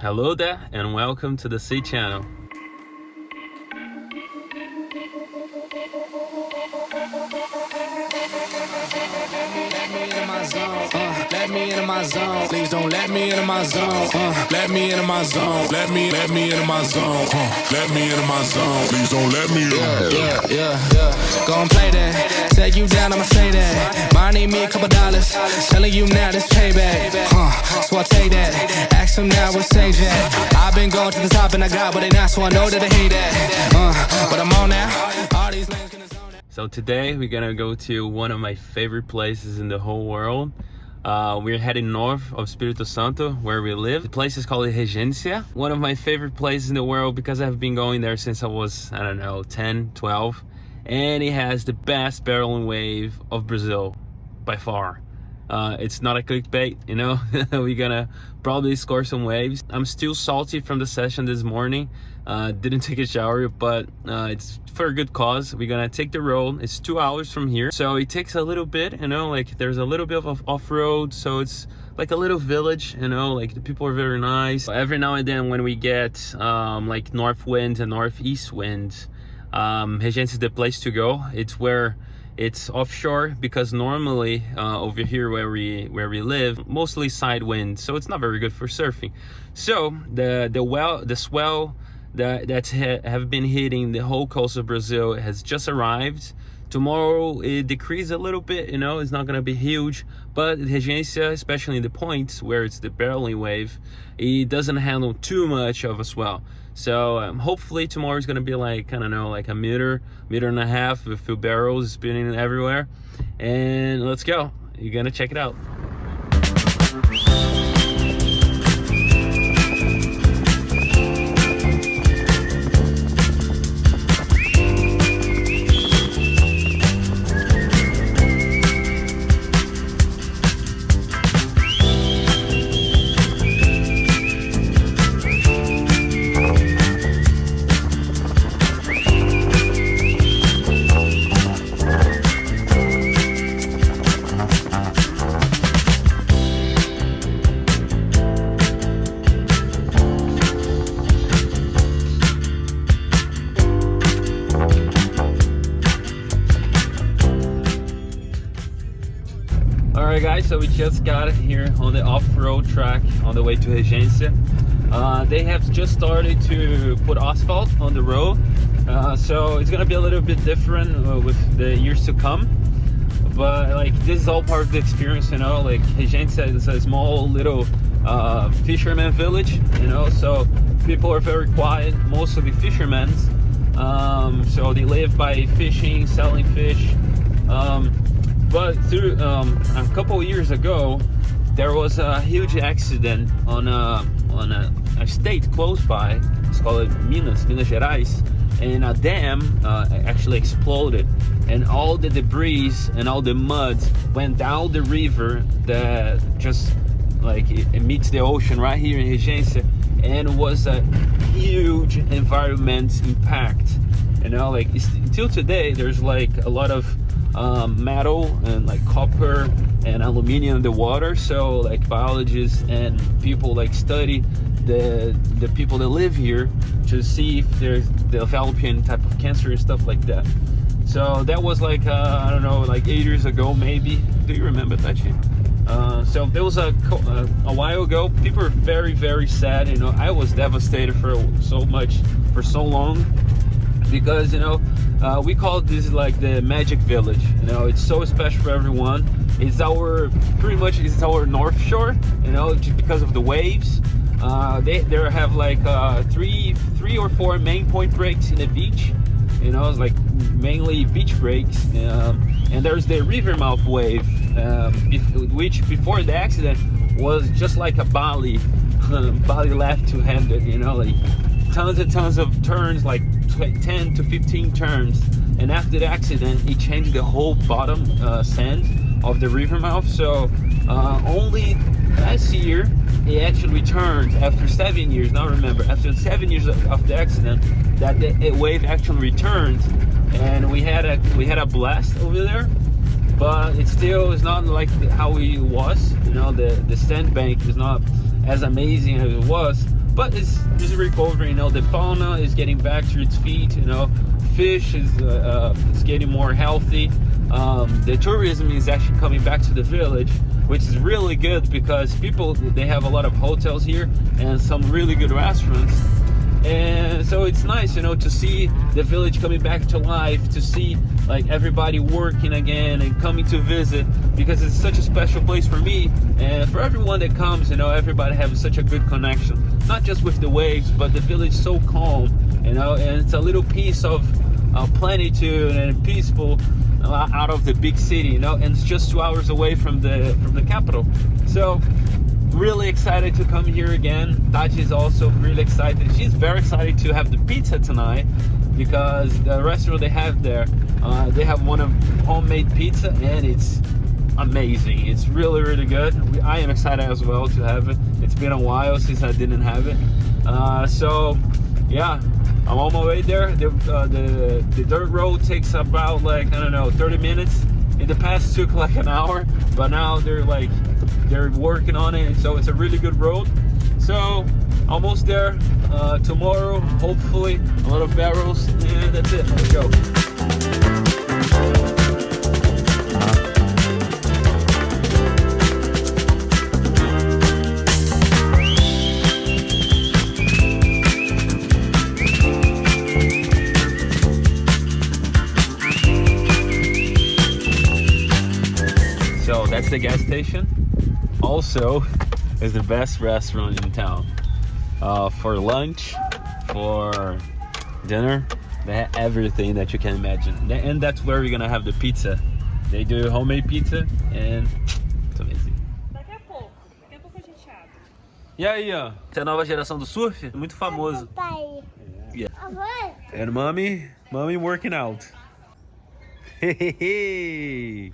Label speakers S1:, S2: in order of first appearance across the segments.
S1: Hello there and welcome to the S.E.A channel.
S2: Let me into my zone. Please don't let me into my zone. Let me into my zone. Let me into my zone. Let me into my zone. Please don't let me in. Yeah. Go and play that. Take you down, I'ma say that. Might need me a couple dollars. Telling you now this payback. So I take that. Ask them now what stage at. I've been going to the top and I got what they not, so I know that they hate that. But I'm on now. All these lanes can zone that.
S1: So today we're gonna go to one of my favorite places in the whole world. We're heading north of Espírito Santo, where we live. The place is called Regencia. One of my favorite places in the world because I've been going there since I was, 10, 12. And it has the best barreling wave of Brazil, by far. It's not a clickbait, We're gonna probably score some waves. I'm still salty from the session this morning. Didn't take a shower, but it's for a good cause. We're gonna take the road. It's 2 hours from here, so it takes a little bit, there's a little bit of off-road, so it's like a little village, the people are very nice. Every now and then when we get north wind and northeast winds, Regencia is the place to go. It's offshore because normally over here where we live, mostly side wind, so it's not very good for surfing. So the swell that have been hitting the whole coast of Brazil has just arrived. Tomorrow it decreases a little bit, it's not gonna be huge, but Regencia, especially in the points where it's the barreling wave, it doesn't handle too much of a swell. So hopefully tomorrow is gonna be like a meter and a half with a few barrels spinning everywhere. And let's go. You're gonna check it out. Alright guys, so we just got here on the off-road track on the way to Regencia. They have just started to put asphalt on the road, so it's gonna be a little bit different with the years to come. But this is all part of the experience, Regencia is a small little fisherman village, so people are very quiet, mostly fishermen. So they live by fishing, selling fish. But through a couple of years ago, there was a huge accident on a state close by. It's called Minas Gerais, and a dam actually exploded, and all the debris and all the mud went down the river that just it meets the ocean right here in Regencia, and was a huge environment impact. Until today, there's a lot of metal and copper and aluminum in the water, so biologists and people study the people that live here to see if they're developing type of cancer and stuff like that. So that was I don't know, 8 years ago maybe. Do you remember that shit? So there was a while ago. People were very, very sad. I was devastated for so long, because we call this the magic village. It's so special for everyone. It's our North Shore, just because of the waves. They have three or four main point breaks in the beach. It's mainly beach breaks, and there's the river mouth wave, which before the accident was just like a Bali left to hand it. Tons and tons of turns, 10 to 15 turns, and after the accident it changed the whole bottom sand of the river mouth. So only last year it actually returned after 7 years. Now remember, after 7 years of the accident, that the wave actually returned, and we had a blast over there. But it still is not how it was. The sandbank is not as amazing as it was. but it's recovering. You know, the fauna is getting back to its feet. You know, fish is getting more healthy. The tourism is actually coming back to the village, which is really good because people, they have a lot of hotels here and some really good restaurants. And so it's nice, you know, to see the village coming back to life, to see like everybody working again and coming to visit, because it's such a special place for me and for everyone that comes. You know, everybody has such a good connection, not just with the waves, but the village so calm, you know, and it's a little piece of plenitude and peaceful out of the big city, you know, and it's just 2 hours away from the capital. So really excited to come here again. Tati is also really excited. She's very excited to have the pizza tonight because the restaurant they have there, they have one of homemade pizza and it's amazing. It's really, really good. I am excited as well to have it. It's been a while since I didn't have it. So yeah, I'm on my way there. The dirt road takes about like, I don't know, 30 minutes. In the past took like an hour, but now they're working on it, so it's a really good road. So almost there. Tomorrow, hopefully, a lot of barrels, and that's it. Let's go. So that's the gas station. Also, is the best restaurant in town. For lunch, for dinner, they have everything that you can imagine. And that's where we're gonna have the pizza. They do homemade pizza and it's amazing.
S3: Daqui a pouco a gente abre.
S1: E aí, ó, essa é a nova geração do surf, muito famoso.
S4: Pai.
S1: Yeah.
S4: Avô.
S1: And mommy working out. Hehehe.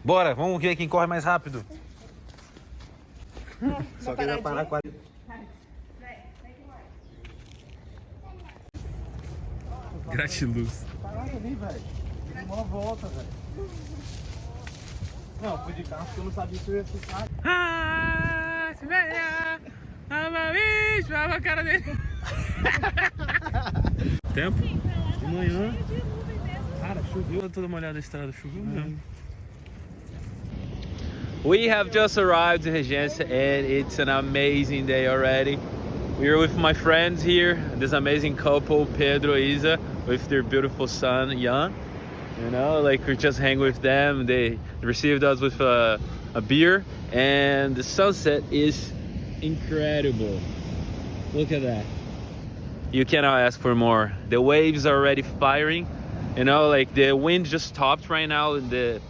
S1: Bora, vamos ver quem corre mais rápido.
S5: Só que ele vai parar quase.
S1: Gratiluz.
S5: Pararam ali, velho. Deu uma volta, velho. Não, fui de carro porque eu não sabia se eu ia ficar.
S1: Ah, se venha. Bicho, olha a cara dele. Tempo?
S5: De manhã.
S1: Cara, choveu. Toda uma olhada na estrada, choveu mesmo. We have just arrived in Regencia and it's an amazing day already. We're with my friends here, this amazing couple, Pedro and Isa, with their beautiful son, Jan. You know, like we're just hanging with them. They received us with a beer and the sunset is incredible. Look at that. You cannot ask for more. The waves are already firing. You know, like the wind just stopped right now in the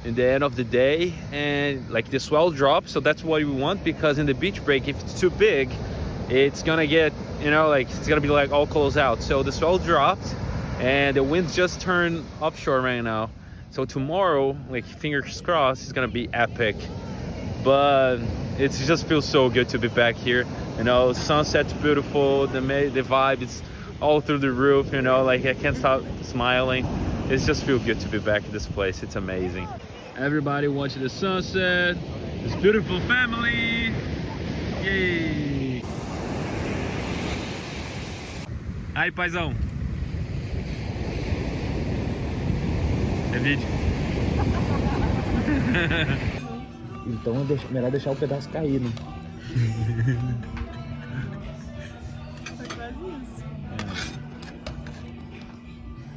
S1: end of the day, and like the swell drops, so that's what we want, because in the beach break, if it's too big, it's gonna get, you know, like it's gonna be like all closed out. So the swell dropped and the wind just turned offshore right now. So tomorrow, like fingers crossed, it's gonna be epic. But it just feels so good to be back here. You know, sunset's beautiful, the vibe is all through the roof, you know, like I can't stop smiling. It just feels good to be back in this place. It's amazing. Everybody watching the sunset. This beautiful family. Yay! Aí, paizão. É vídeo.
S5: Então é melhor deixar o pedaço cair, né?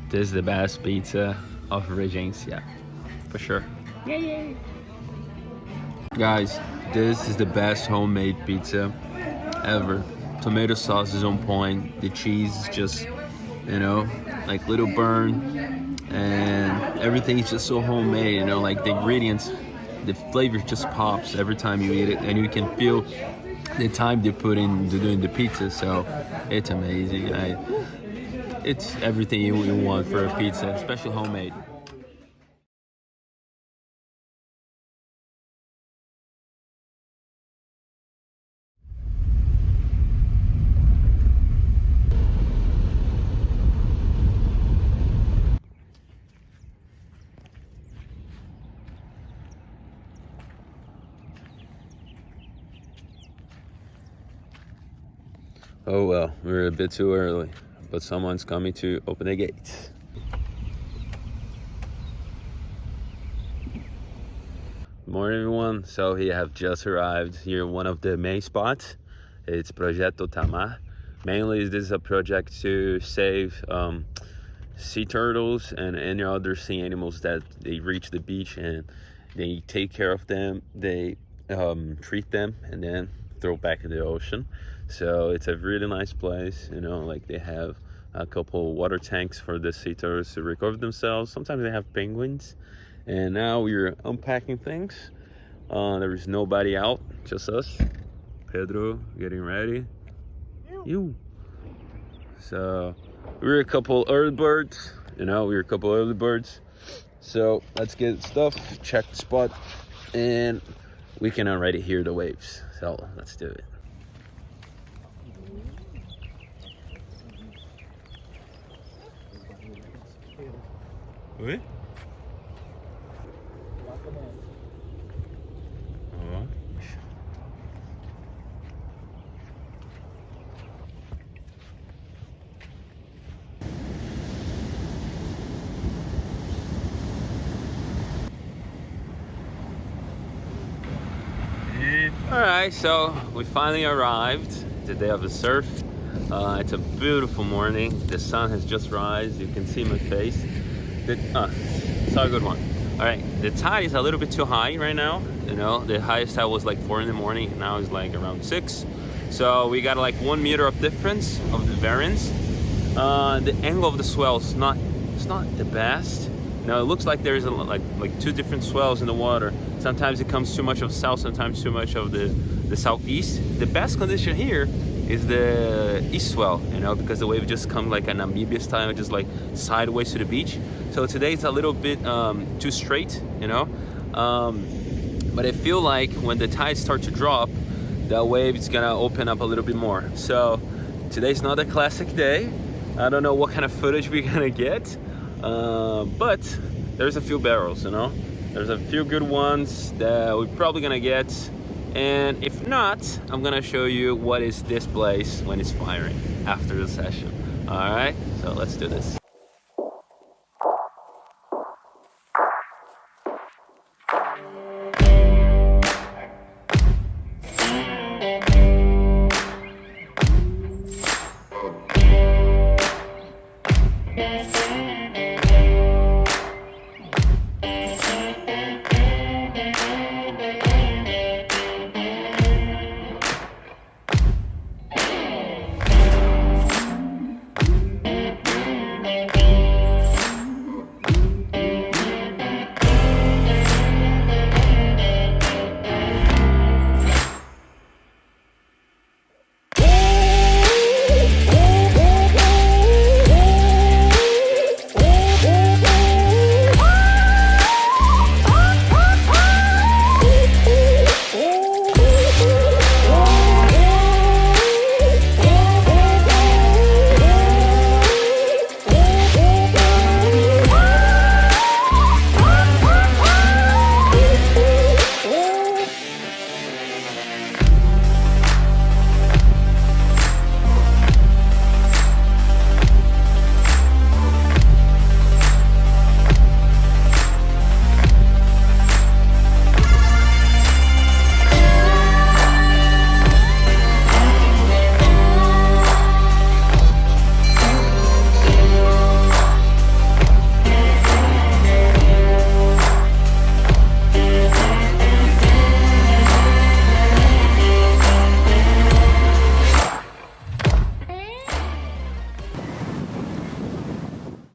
S1: This is the best pizza of Regencia, for sure.
S3: Yay!
S1: Guys, this is the best homemade pizza ever. Tomato sauce is on point. The cheese is just, you know, like little burn, and everything is just so homemade. You know, like the ingredients, the flavor just pops every time you eat it, and you can feel the time they put into doing the pizza. So it's amazing. It's everything you want for a pizza, especially homemade. Oh well, we're a bit too early, but someone's coming to open the gate. Good morning, everyone. So we have just arrived here, one of the main spots. It's Projeto Tamar. Mainly, this is a project to save sea turtles and any other sea animals that they reach the beach, and they take care of them. They treat them and then throw back in the ocean. So it's a really nice place, you know, like they have a couple water tanks for the sea turtles to recover themselves. Sometimes they have penguins. And now we're unpacking things. There is nobody out, just us. Pedro getting ready. You. So we're a couple early birds, you know, So let's get stuff, check the spot, and we can already hear the waves. So let's do it. Oi? Alright, so we finally arrived. The day of the surf. It's a beautiful morning. The sun has just risen. You can see my face. It's a good one. Alright, the tide is a little bit too high right now. You know, the highest tide was like 4 in the morning. Now it's like around 6. So we got like 1 meter of difference of the variance. The angle of the swell is not the best. Now it looks like there's like 2 different swells in the water. Sometimes it comes too much of south, sometimes too much of the southeast. The best condition here is the east swell, you know, because the wave just comes like a Namibia style, just like sideways to the beach. So today it's a little bit too straight, you know. But I feel like when the tides start to drop, the wave is gonna open up a little bit more. So today's not a classic day. I don't know what kind of footage we're gonna get. But there's a few barrels, you know. There's a few good ones that we're probably gonna get, and if not, I'm gonna show you what is this place when it's firing after the session. All right, so let's do this.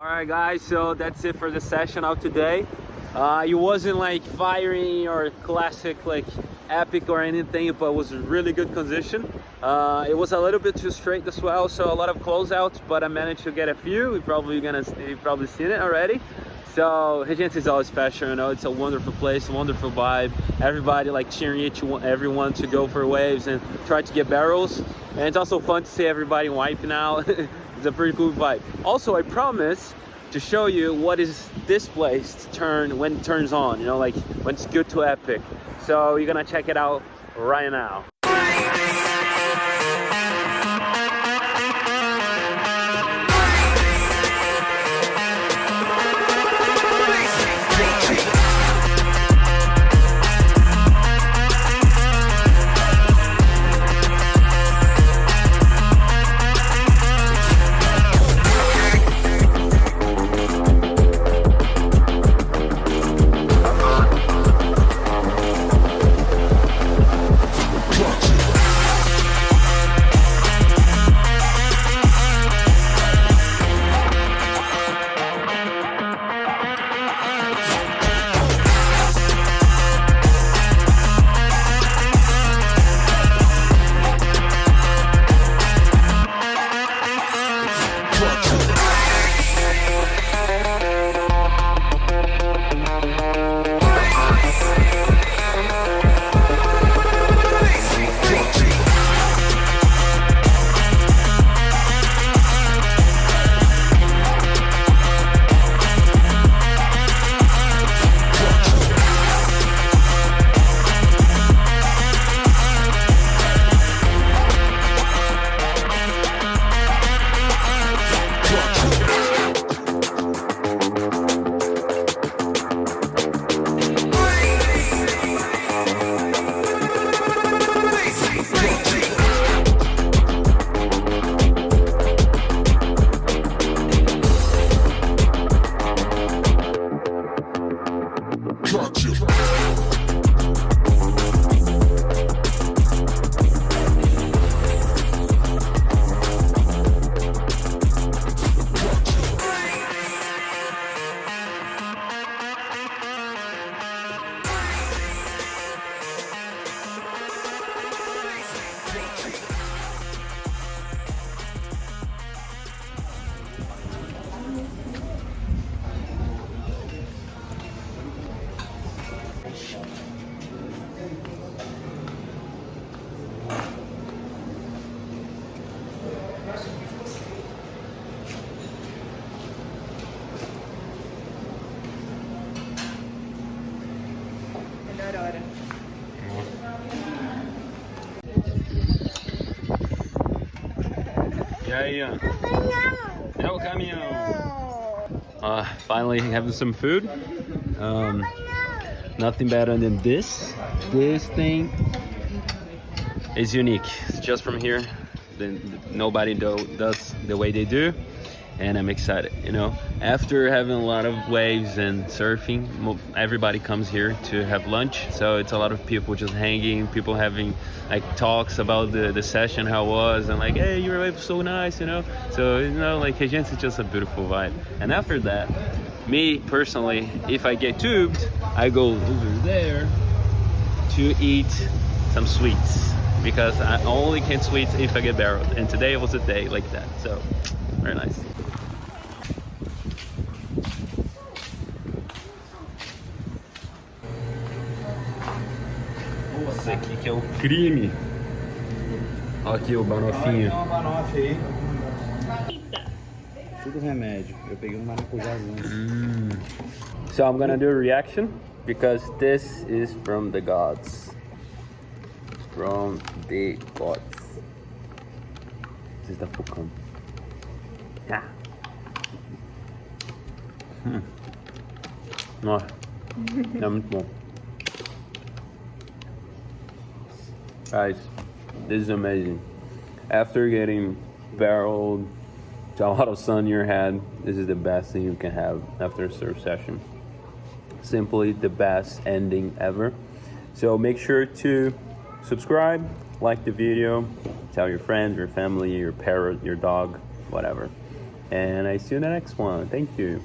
S1: Alright guys, so that's it for the session of today. It wasn't like firing or classic like epic or anything, but it was a really good condition. It was a little bit too straight, the swell, so a lot of closeouts, but I managed to get a few. You've probably seen it already. So Regencia is always special, you know. It's a wonderful place, a wonderful vibe. Everybody like cheering everyone to go for waves and try to get barrels. And it's also fun to see everybody wiping out. It's a pretty cool vibe. Also, I promise to show you what is this place to turn when it turns on, you know, like when it's good to epic. So you're gonna check it out right now.
S3: Melhor hora.
S1: E aí, ó. É o caminhão. Finally having some food. Nothing better than this. This thing is unique. It's just from here. Nobody does the way they do. And I'm excited, you know. After having a lot of waves and surfing, everybody comes here to have lunch. So it's a lot of people just hanging, people having like talks about the session, how it was, and like, hey, your wave was so nice, you know. So, you know, like Regencia is just a beautiful vibe. And after that, me personally, if I get tubed, I go over there to eat some sweets, because I only can sweets if I get barreled. And today was a day like that, so very nice. Esse aqui que é o crime. Olha aqui o banofinho.
S5: Uma banoffee aí. Tudo remédio. Eu peguei um maracujazão.
S1: So I'm gonna do a reaction because this is from the gods. From the gods. Você está focando. Ah. Nossa, é muito bom. Guys, this is amazing. After getting barreled to a lot of sun in your head, this is the best thing you can have after a surf session. Simply the best ending ever. So make sure to subscribe, like the video, tell your friends, your family, your parrot, your dog, whatever. And I see you in the next one. Thank you.